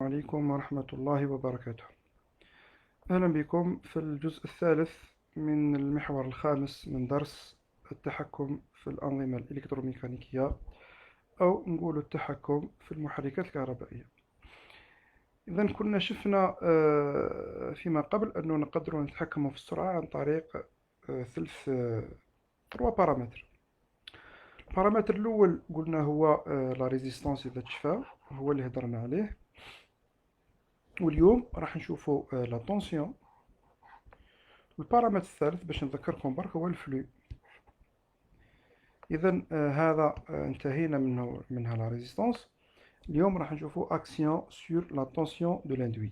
عليكم ورحمة الله وبركاته. أهلا بكم في الجزء الثالث من المحور الخامس من درس التحكم في الأنظمة الإلكتروميكانيكية، أو نقول التحكم في المحركات الكهربائية. إذا كنا شفنا فيما قبل أنه نقدر نتحكم في السرعة عن طريق ثلاث تروا بارامتر. البارامتر الأول قلنا هو لا ريزيستانس إذا تشفى، هو اللي هضرنا عليه. واليوم راح نشوفوا لا طونسيون. البارامتر الثالث باش نذكركم برك هو الفلو. اذا هذا انتهينا منها لا ريزيستانس. اليوم راح نشوفوا اكسيون سور لا طونسيون دو لاندوي،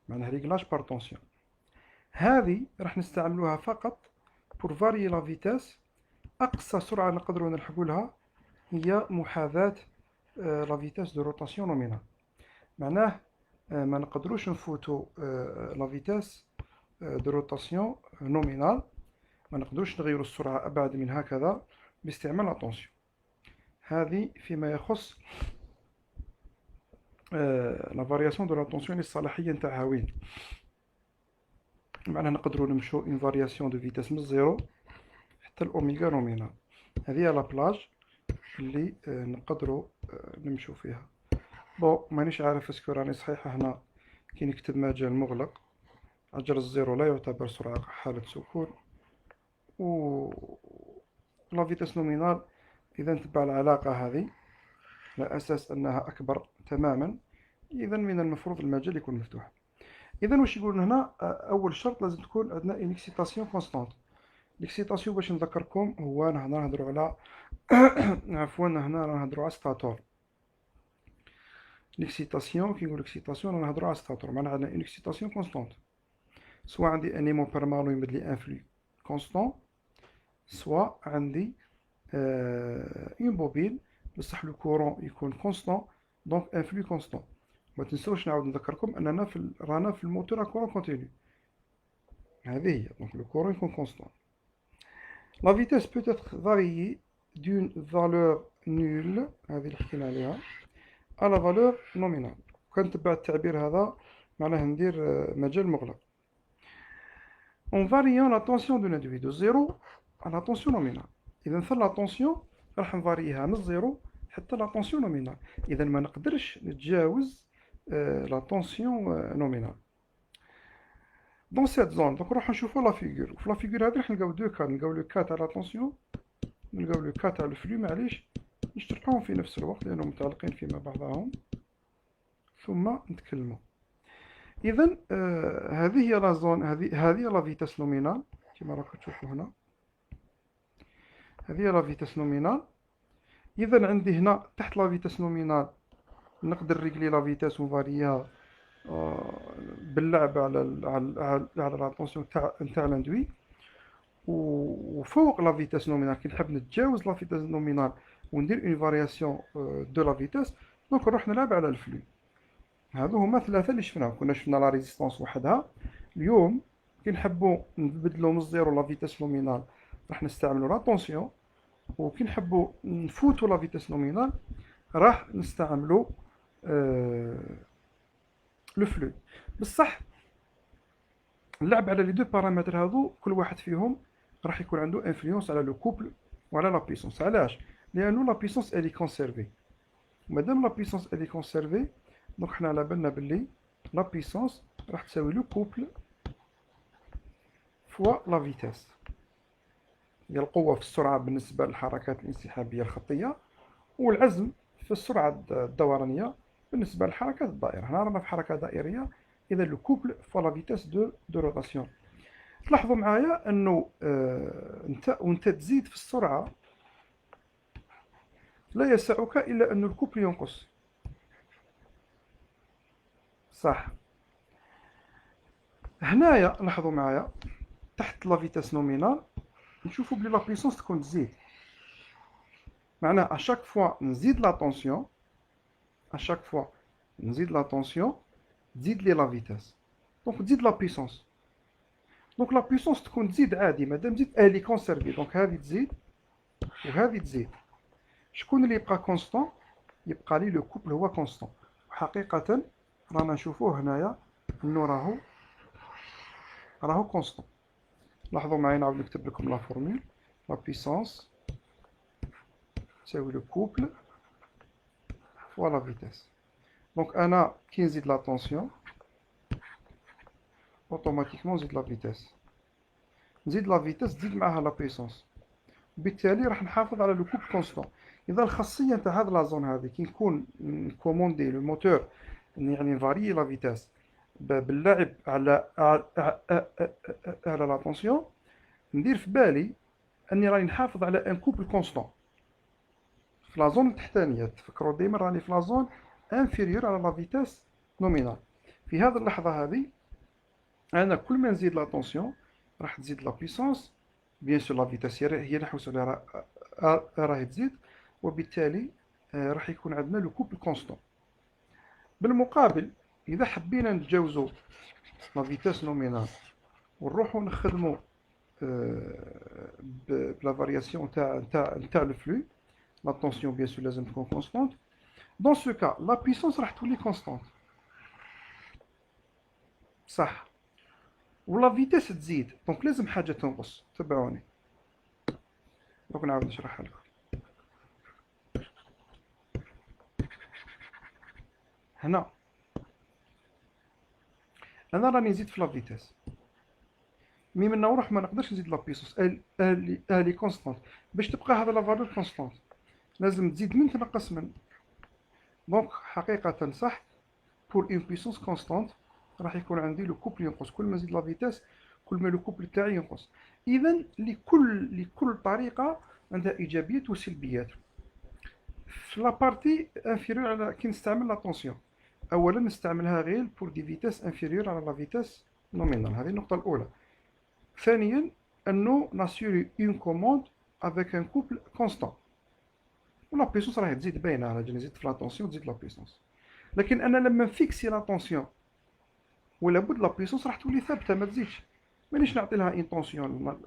معناها ريغلاج بار طونسيون. هذه راح نستعملوها فقط بور فاري لا فيتاس. اقصى سرعه نقدروا نلحقوا لها هي محاذاه لا فيتاس دو روتاسيون نومينال. معناه ما نقدروش نفوتوا لا فيتاس دو روتاسيون نومينال، ما نقدروش نغيروا السرعة أبعد من هكذا باستعمال الطونسيون. هذه فيما يخص لا فارياسيون دو لاتونسيون الصلاحية نتاعها وين. معناها نقدروا نمشوا اون فارياسيون دو فيتاس من الزيرو حتى الأوميغا نومينال. هذه هي لا بلاج اللي نقدروا نمشوا فيها. بون مانيش عارف اسكو راني صحيحة هنا كي نكتب مجال مغلق. أجر الزيرو لا يعتبر سرعة حالة سكون، و لا فيتاس نومينال إذا نتبع العلاقة هذه على أساس أنها أكبر تماما، إذا من المفروض المجال يكون مفتوح. إذا واش يقول هنا؟ أول شرط لازم تكون عندنا إن إكسيتاسيون كونستانت. الإكسيتاسيون باش نذكركم هو هنا نهضروا على عفوا هنا نهضروا على ستاتور. الإكسيتاسيون كي نقول إكسيتاسيون نهضروا على ستاتور، معناها عندنا إن إكسيتاسيون كونستانت. سواء عندي أن ايمون بيرمانون يمد لي ان فلو كونستون، سواء عندي اون بوبين بصح لو كورون يكون كونستون، دونك ان فلو كونستون. ما تنسوش نعاود نذكركم اننا رانا في الموتور كورون كونتينيو. هذه هي دونك لو كورون يكون كونستون. لا فيتاس بوت اتر فاريي دون فالور نول، هذه اللي حكينا عليها، على فالور نومينال. كنتبع التعبير هذا معناه ندير مجال مغلق. اون فاريون لا طونسيون دو لاندوي دو زيرو على طونسيون نومينال. اذا مثل لا طونسيون راح نفاريها من الزيرو حتى لا طونسيون نومينال. اذا ما نقدرش نتجاوز لا طونسيون نومينال دون سيت زون. دونك نروحو نشوفو لا فيغور. في لا فيغور هادي راح نلقاو دو كا، نلقاو لو كا تاع لا طونسيون، نلقاو لو كا تاع الفلو. معليش نشرحوهم في نفس الوقت لانهم متعلقين فيما بعضهم ثم نتكلموا. اذا هذه هي لا زون، هذه لا فيتاس نومينال كما راكم تشوفوا هنا. هذه هي لا فيتاس نومينال. اذا عندي هنا تحت لا فيتاس نومينال نقدر ريغلي لا فيتاس ونفاريها باللعب على لا طونسيون تاع لاندوي. وفوق لا فيتاس نومينال كي نحب نتجاوز لا فيتاس نومينال وندير اون فارياسيون دو لا فيتاس، دونك نروح نلعب على الفلو. هادو هما ثلاثه اللي شفناهم. كنا شفنا لا ريزيستانس وحدها. اليوم كي نحبوا نبدلو من الزيرو لا فيتاس نومينال راح نستعملو لا طونسيون، وكي نحبوا نفوتوا لا فيتاس نومينال راح نستعملوا لو فلو. بصح اللعب على لي دو بارامتر هذو كل واحد فيهم راح يكون عنده انفلونس على لو كوبل وعلى لا بيسونس. علاش؟ لانه لا بيسونس الي كونسيرفي. مادام لا بيسونس الي كونسيرفي دونك حنا على بالنا بلي لا بيسونس راح تساوي لو كوبل فوا لا فيتاس. هي القوة في السرعة بالنسبة للحركات الانسحابية الخطية، والعزم في السرعة الدورانية بالنسبة للحركات الدائرة. هنا رانا في حركة دائرية، إذا لو كوبل فوا لا فيتاس دو روتاسيون. تلاحظوا معايا أنه وأنت تزيد في السرعة لا يسعك إلا أن الكوبل ينقص. صح. هنايا لاحظوا معايا تحت لا فيتاس نومينال نشوفوا بلي لا بيسونس تكون تزيد. معناها اشاك فوا نزيد لا طونسيون، اشاك فوا نزيد لا طونسيون تزيد لي لا فيتاس، دونك تزيد لا بيسونس. دونك لا بيسونس تكون تزيد عادي مادام تزيد الي كونسيرفي. دونك هذه تزيد وهذه تزيد. شكون اللي يبقى كونستون؟ يبقى لي لو كوبل هو كونستون. حقيقة رانا نشوفوه هنايا انه راهو كونستون. لاحظوا معايا، نعاود نكتب لكم لا فورمول. لا بيسونس تساوي لو كوبل فوا لا فيتاس. دونك انا كي نزيد لا طونسيون اوتوماتيكمون نزيد لا فيتاس، نزيد لا فيتاس تزيد معاها لا بيسونس، بالتالي راح نحافظ على لو كوب كونستون. اذا الخاصيه نتاع هاد لا زون هذه كي نكون كوموندي لو موتور يعني نفاريي لا فيتاس باللعب على لا طونسيون، ندير في بالي اني راني نحافظ على ان كوبل كونستون في لا زون التحتانيه. تفكروا ديما راني في لا زون انفيريور على لا فيتاس نومينال. في هذه اللحظه هذه انا كل ما نزيد لا طونسيون راح تزيد لا بيسونس، بيان سور لا فيتاس هي اللي نحوسوا عليها راهي تزيد، وبالتالي راح يكون عندنا لو كوبل كونستون. بالمقابل اذا حبينا نتجاوزوا لا فيتاس نومينال ونروحوا نخدموا بلا فارياسيون تاع لو فلو، لا طونسيون بيان سور لازم تكون كونستونت. دون سو كا لا بيسونس راح تولي كونستونت صح، ولا فيتاس تزيد، دونك لازم حاجه تنقص. تبعوني دوك نعاود نشرحها لكم. هنا انا راني نزيد في لا فيتاس، مي من نروح ما نقدرش نزيد لا بيسونس لي كونستانت. باش تبقى هذا لا فالور كونستانت لازم تزيد من تنقص من. دونك حقيقة صح، بور اون بيسونس كونستانت راح يكون عندي لو كوبل ينقص. كل ما نزيد لا فيتاس كل ما لو كوبل تاعي ينقص. اذا لكل طريقة عندها ايجابيات وسلبيات. في لا بارتي انفيريور على كي نستعمل لا طونسيون، اولا نستعملها غير بور دي فيتاس انفيريور على لا فيتاس نومينال، هذه النقطة الاولى. ثانيا انه ناسيوري اون كوموند افيك ان كوبل كونستون، ولا بيسونس راهي تزيد باينه، انا جاني زدت في لاتونسيون تزيد لا بيسونس. لكن انا لما نفيكسي لاتونسيون ولا بد لا بيسونس راح تولي ثابته ما تزيدش، مانيش نعطي لها اون طونسيون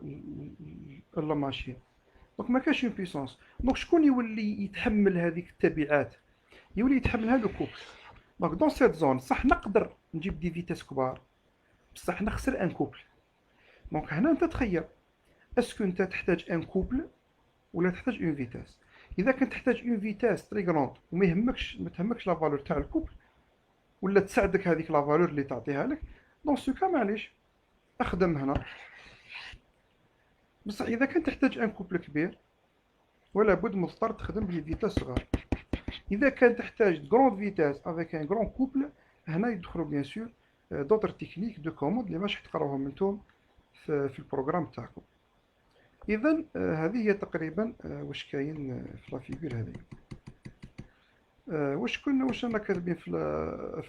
لا ماشين. دونك ما كاش اون بيسونس. دونك شكون يولي يتحمل هذيك التبعات؟ يولي يتحملها لو كوبل. دونك دون سيت زون صح نقدر نجيب دي فيتاس كبار بصح نخسر ان كوبل. دونك هنا انت تخير، اسكو انت تحتاج ان كوبل ولا تحتاج اون فيتاس. اذا كنت تحتاج اون فيتاس تري غروند وما يهمكش ما تهمكش لا فالور تاع الكوبل ولا تساعدك هذيك لا فالور اللي تعطيها لك، دون سو كا معليش اخدم هنا. بصح اذا كنت تحتاج ان كوبل كبير ولا بد مضطر تخدم بلي فيتاس صغار. اذا كان تحتاج غروند فيتاس افيك ان غروند كوبل، هنا يدخلوا بيان سور دوطر تكنيك دو كوموند اللي ماش تقراوهم انتم في البروغرام تاعكم. اذا هذه هي تقريبا واش كاين في لا فيغور هذه. واش انا كاتبين في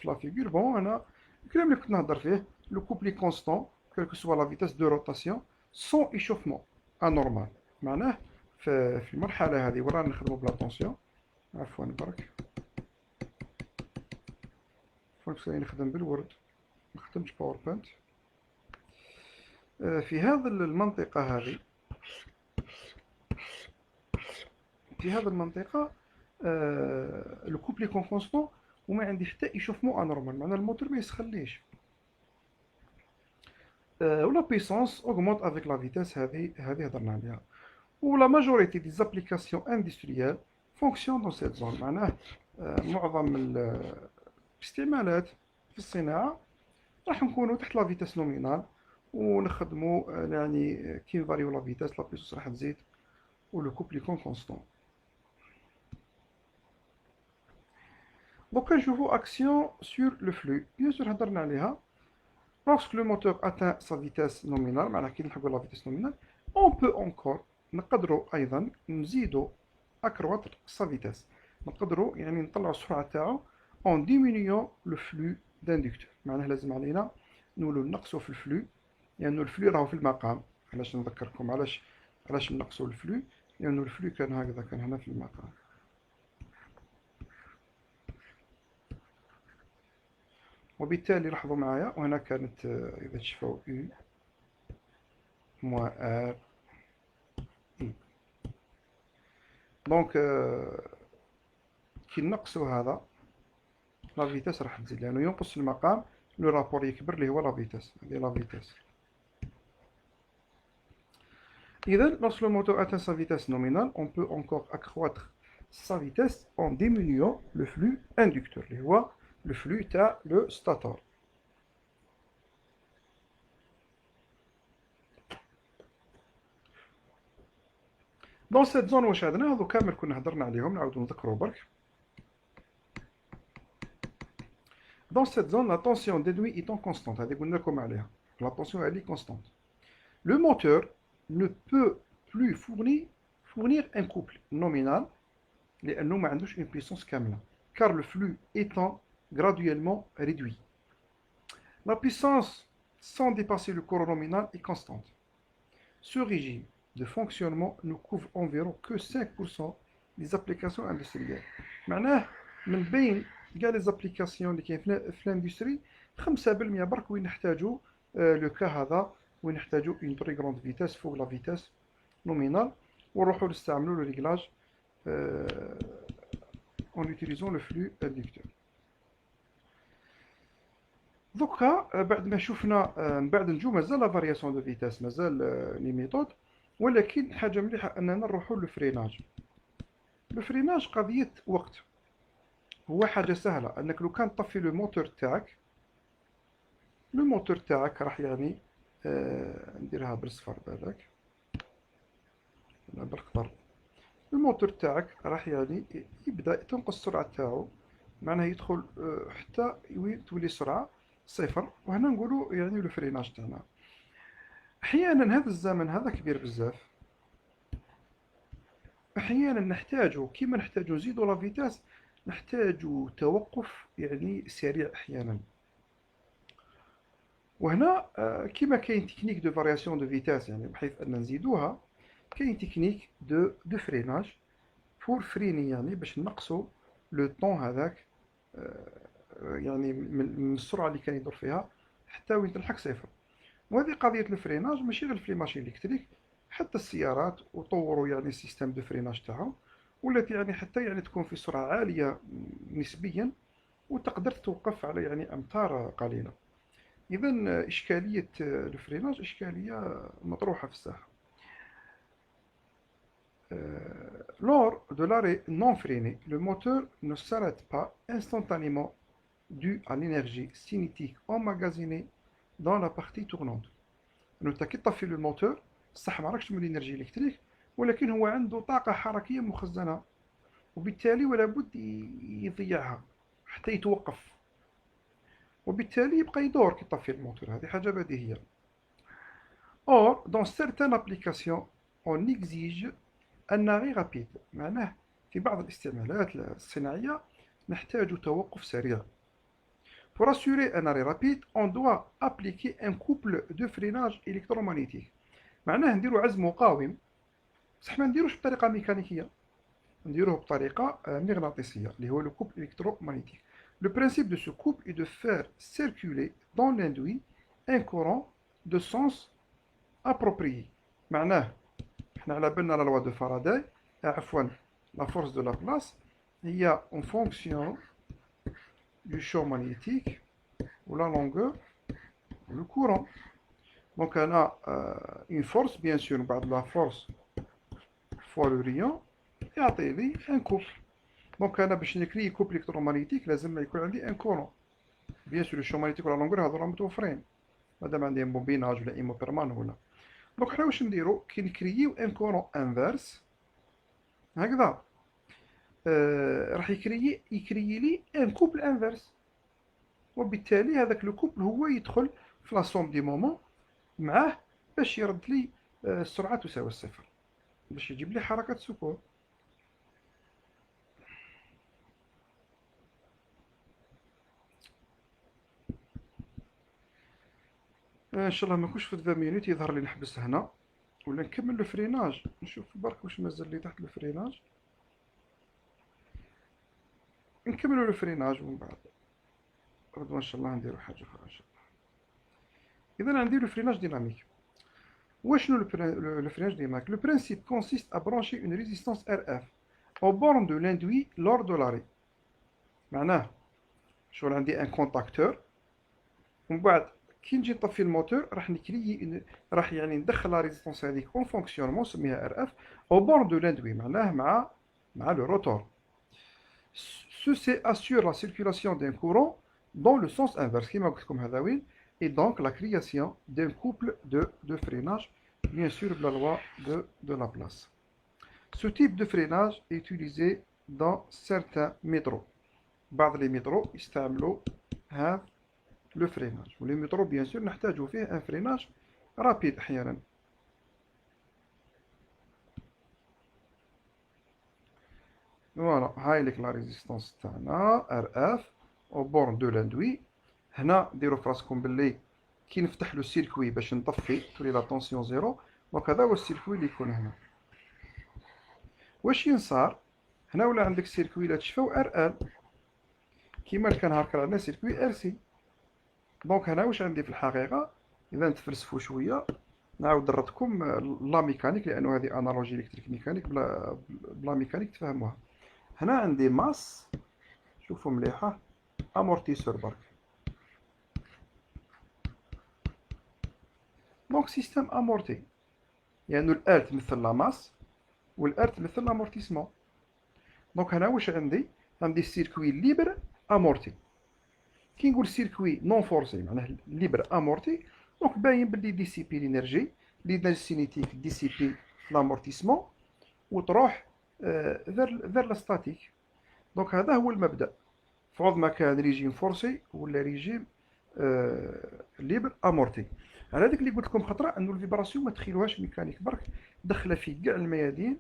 لا فيغور. بون انا الكلام اللي كنت نهضر فيه لو كوبلي كونستون كالكو سوا لا فيتاس دو روتاسيون سون ايشوفمون انورمال. معناه في المرحله هذه ورانا نخدموا بلا طونسيون. عفوا برك فوكس نخدم بالورد ما خدمتش باوربوينت. في هذه المنطقه هذه، في هذه المنطقه لو كوبلي يكون كونستون وما عندي حتى ايشوفمون انورمال، معناه الموتور ما يسخنليش. ولا بيسونس اوغمونت افيك لا فيتاس، هذه هضرنا عليها. ولا ماجوريتي دي زابليكاسيون اندستريال فونكسيون دون سيت زون، معناه معظم الاستعمالات في الصناعه راح نكونوا تحت لا فيتاس نومينال ونخدموا يعني كي نفاريو لا فيتاس لا بيسونس راح تزيد ولو كوبل يكون كونستون. دوكا نشوفوا اكسيون سور لو فلو. بيان سور هضرنا عليها. Lorsque le moteur atteint sa vitesse nominale، معناها كي نلحقوا لا فيتاس نومينال on peut encore نقدروا ايضا نزيدوا accroître sa vitesse، نقدروا يعني نطلعوا السرعه تاعو en diminuant le flux d'inducteur. معناها لازم علينا نولوا نقصوا في الفلو، لانه الفلو راهو في المقام. علاش نذكركم علاش نقصوا الفلو؟ لانه الفلو كان هكذا، كان هنا في المقام. وبالتالي لاحظوا معايا وهنا كانت اذا تشوفوا U moins R I. دونك كي نقصوا هذا لا فيتاس راح تزيد لأنه ينقص المقام لو رابور يكبر اللي هو لا فيتاس. هذه لا فيتاس. إذا lorsque le moteur atteint sa vitesse nominale, on peut encore accroître sa vitesse en diminuant le flux inducteur اللي هو le flux تاع le stator. Dans cette zone واش عندنا هذو كامل كنا هضرنا عليهم نعاودو نذكروا برك. Dans cette zone la tension déduit étant constante هذه قلنا لكم عليها. La tension elle est constante. Le moteur ne peut plus fournir un couple nominal لأنه ما عندوش une puissance كاملة car le flux étant graduellement réduit. La puissance sans dépasser le courant nominal est constante. Ce régime de fonctionnement ne couvre environ que 5% des applications industrielles. معناه من بين كاع لي زابليكاسيون اللي كاين في الاندستري 5% برك وين نحتاجو لو كا هذا وين نحتاجو اون تري غروند فيتاس فوق لا فيتاس نومينال ونروحو نستعملو لو ريغلاج en utilisant le flux inducteur. دوكا بعد ما شفنا من بعد نجو مازال لا فارياسيون دو فيتاس مازال لي ميثود ولكن حاجه مليحه اننا نروحو للفريناج. الفريناج قضيه وقت هو حاجه سهله انك لو كان طفي لو موتور تاعك لو موتور تاعك راح يعني نديرها بالصفر بالك ولا بالخضر. الموتور تاعك راح يعني يبدا تنقص السرعه تاعو معناه يدخل حتى تولي السرعه صفر وهنا نقولوا يعني لو فريناج تاعنا. احيانا هذا الزمن هذا كبير بزاف احيانا نحتاجو كيما نحتاجو نزيدو لا فيتاس نحتاجو توقف يعني سريع احيانا. وهنا كيما كاين تكنيك دو فارياسيون دو فيتاس يعني بحيث ان نزيدوها كاين تكنيك دو فريناج بور فريني يعني باش نقصوا لو طون هذاك يعني من السرعه اللي كان يدور فيها حتى وين تلحق صفر. وهذه قضيه الفريناج ماشي غير في لي ماشين الكتريك حتى السيارات وطوروا يعني سيستم دو فريناج تاعهم والتي يعني حتى يعني تكون في سرعه عاليه نسبيا وتقدر توقف على يعني امتار قليله. اذا اشكاليه الفريناج اشكاليه مطروحه في الساحه. Lors de l'arrêt non freiné, le moteur ne s'arrête pas instantanément dû à l'énergie cinétique emmagasinée dans la partie tournante. انت كي تطفي الموتور صح ما راكش من الانرجي الكتريك ولكن هو عنده طاقه حركيه مخزنه وبالتالي ولا بد يضيعها حتى يتوقف وبالتالي يبقى يدور كي تطفي الموتور. هذه حاجه بديهيه. Or, dans certaines applications, on exige un arrêt rapide. معناه في بعض الاستعمالات الصناعية نحتاج توقف سريع. Pour assurer un arrêt rapide, on doit appliquer un couple de freinage électromagnétique. معناه نديرو عزم مقاوم بصح ما نديروش بطريقة ميكانيكية نديروه بطريقة مغناطيسية اللي هو le couple électromagnétique. Le principe de ce couple est de faire circuler dans l'induit un courant de sens approprié. معناه احنا على بالنا لا لوا دو فاراداي عفوا لا فورس دو لا بلاس هي اون فونكسيون du champ magnétique ou la longueur le courant. Donc on a une force bien sûr بعد la force fois le rayon يعطي لي un couple. Donc انا باش نكري كوبل الكترومagnétique لازم يكون عندي un courant. bien sûr le champ magnétique ولا longueur هذو راهم متوفرين مادام عندي بوبيناج ولا ايمو بيرمان ولا. دونك حنا واش نديرو كي نكرييو ان كورون انفيرس هكذا راح يكريي لي ان كوبل انفيرس وبالتالي هذاك لو كوبل هو يدخل في لا سوم دي مومون معاه باش يرد لي السرعه تساوي الصفر باش يجيب لي حركه سكون. ان شاء الله ما نكونش في 20 مينوت يظهر لي نحبس هنا ولا نكمل لو فريناج نشوف برك واش مازال لي تحت لو فريناج نكملوا لو فريناج ومن بعد غدوة ان شاء الله نديرو حاجه اخرى ان شاء الله. اذا عندي لو فريناج ديناميك. وشنو لو فريناج ديناميك؟ لو برينسيپ كونسيست ا برانشي اون ريزيستانس ار اف au borne de l'induit lors de l'arrêt. معناه شغل عندي ان كونتاكتور، ومن بعد كي نجي نطفي الموتور راح يعني ندخل لا ريزيستونس هذيك اون فونكسيونمون نسميها ار اف او بور دو لاندوي، معناه مع لو روتور. Ceci assure la circulation d'un courant dans le sens inverse كما قلت لكم هذا وين، et donc la création d'un couple de freinage bien sûr بلا loi de Laplace. Ce type de freinage est utilisé dans certains métros. بعض les métros يستعملوا هذا لو فريناج، ولي مترو بيان سور نحتاجو فيه ان فريناج رابيد احيانا. فوالا هاي ليك لا ريزيستونس تاعنا ار اف او بورن دو لاندوي. هنا ديروا فراسكم باللي كي نفتح له السيركوي باش نطفي تولي لا طونسيون زيرو، وكذا هو السيركوي اللي يكون هنا. واش ينصار هنا ولا عندك سيركوي لا تشفاو ار ال كيما كان هاكا عندنا سيركوي ار سي. دونك هنا واش عندي في الحقيقة، إذا نتفلسفو شوية نعاود نردكم لا ميكانيك، لأنه هذه أنالوجي إلكتريك ميكانيك بلا ميكانيك تفهموها. هنا عندي ماس، شوفوا مليحة، أمورتيسور برك. دونك سيستم أمورتي، يعني الآل تمثل لا ماس والآل تمثل لامورتيسمون. دونك هنا واش عندي سيركوي ليبر أمورتي. كي نقول سيركوي نون فورسي معناه ليبر امورتي، دونك باين بلي ديسيبي لينيرجي، لينيرجي سينيتيك ديسيبي لامورتيسمون وتروح vers لا ستاتيك. دونك هذا هو المبدا، فوض ما كان ريجيم فورسي ولا ريجيم ليبر امورتي. على هذاك اللي قلت لكم خطره انه الفيبراسيون ما تخيلوهاش ميكانيك برك، داخله في كاع الميادين،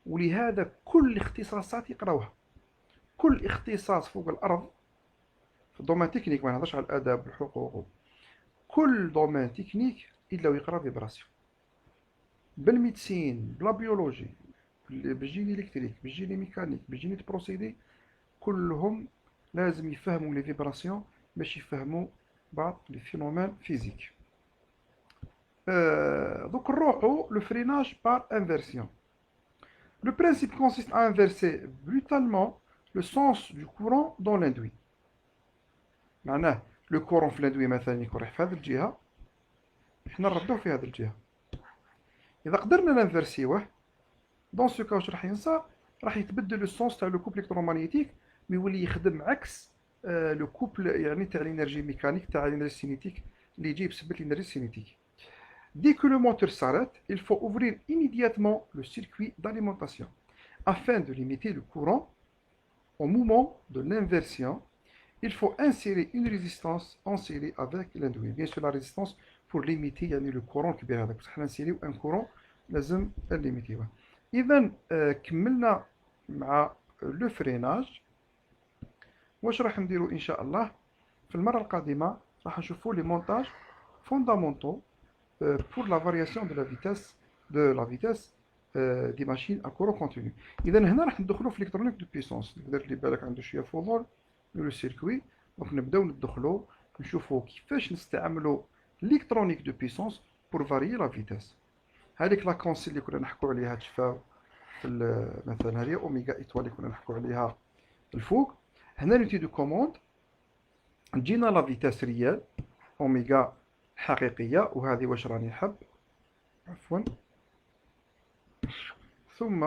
ولهذا كل الاختصاصات يقراوها. كل اختصاص فوق الارض في الدومين تكنيك، ما نهضرش على الاداب والحقوق، كل دومين تكنيك الا ويقرا فيبراسيون، بالميديسين بلا بيولوجي بالجيني الكتريك بالجيني ميكانيك بالجيني بروسيدي، كلهم لازم يفهموا لي فيبراسيون باش يفهموا بعض لي فينومين فيزيك. دوك نروحو لو فريناج بار انفيرسيون. Le principe consiste à inverser brutalement le sens du courant dans l'induit. معناه لو كورون في الاندوي مثلا يكون رايح في هذه الجهه، حنا نردوه في هذه الجهه. اذا قدرنا نانفيرسيوه دون سو كا واش راح ينصار، راح يتبدل السونس تاع لو كوبل الكترومغنيتيك، ويولي يخدم عكس لو كوبل يعني تاع الانرجي ميكانيك تاع الانرجي سينيتيك اللي يجي بسبب الانرجي سينيتيك. Dès que le moteur s'arrête, il faut ouvrir immédiatement le circuit d'alimentation afin de limiter le courant. Au moment de l'inversion, il faut insérer une résistance en série avec l'induit. Bien sûr, la résistance pour limiter يعني le courant الكبير هذاك، بصح حنا نسيريو ان كورون لازم نليميتيوه. إذا كملنا مع لو فريناج. واش راح نديرو إن شاء الله في المرة القادمة؟ راح نشوفو لي مونتاج فوندامونتو pour la variation de la vitesse des machines à courant continu. إذا هنا راح ندخلو في الكترونيك دو بيسونس، درت لي بالك عنده شوية فضول لو سيركوي. دونك نبداو ندخلو نشوفو كيفاش نستعملو الكترونيك دو بيسونس بور فاريي لا فيتاس. هذيك لا كونسيل اللي كنا نحكو عليها تشفاو في مثلا هذه اوميغا ايتوال اللي كنا نحكو عليها الفوق. هنا لوتي دو كوموند تجينا لا فيتاس ريال اوميغا حقيقية، وهذه واش راني نحب عفوا. ثم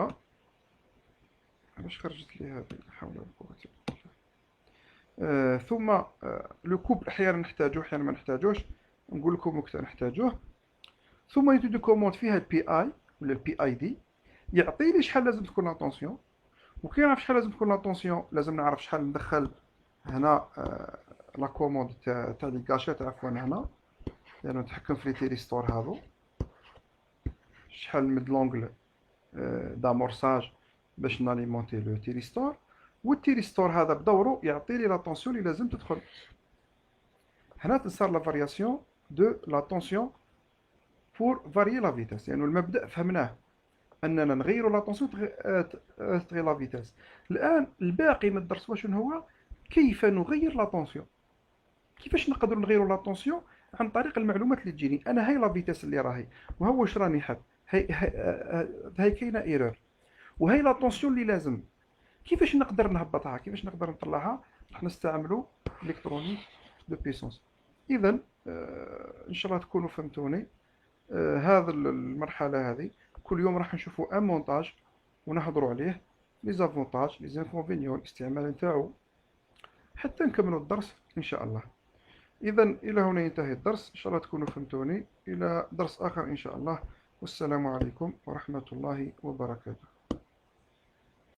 علاش خرجت لي هذه، لا حول ولا قوة الا بالله. ثم لو كوب احيانا نحتاجوه احيانا ما نحتاجوش، نقول لكم وقت نحتاجوه. ثم يوتي دو كوموند فيها البي اي ولا البي اي دي، يعطي لي شحال لازم تكون لاتونسيون، وكي نعرف شحال لازم تكون لاتونسيون لازم نعرف شحال ندخل هنا لا كوموند تاع لي كاشات عفوا هنا، لأنه نتحكم في لي تيريستور هذو، شحال نمد لونغل دامورساج باش ناليمونتي لو تيريستور، والتيريستور هذا بدورو يعطي لي لا طونسيون اللي لازم تدخل. هنا تصير لا فارياسيون دو لا طونسيون بور فاريي لا فيتاس، لأنه المبدأ فهمناه أننا نغيرو لا طونسيون تغير لا فيتاس. الآن الباقي من الدرس واش هو؟ كيف نغير لا طونسيون، كيفاش نقدروا نغيروا لا طونسيون عن طريق المعلومات اللي تجيني انا. هاي لا فيتاس اللي راهي، وهو واش راني حاب، هاي كاينه ايرور، وهي لا طونسيون اللي لازم. كيفاش نقدر نهبطها، كيفاش نقدر نطلعها؟ راح نستعملوا الكترونيك دو بيسونس. اذا ان شاء الله تكونوا فهمتوني. هذا المرحله هذه كل يوم راح نشوفوا ان مونتاج ونهضروا عليه، لي زافونتاج لي زانكونفينيون الاستعمال نتاعو، حتى نكملوا الدرس ان شاء الله. اذا الى هنا ينتهي الدرس، ان شاء الله تكونوا فهمتوني. الى درس اخر ان شاء الله، والسلام عليكم ورحمه الله وبركاته.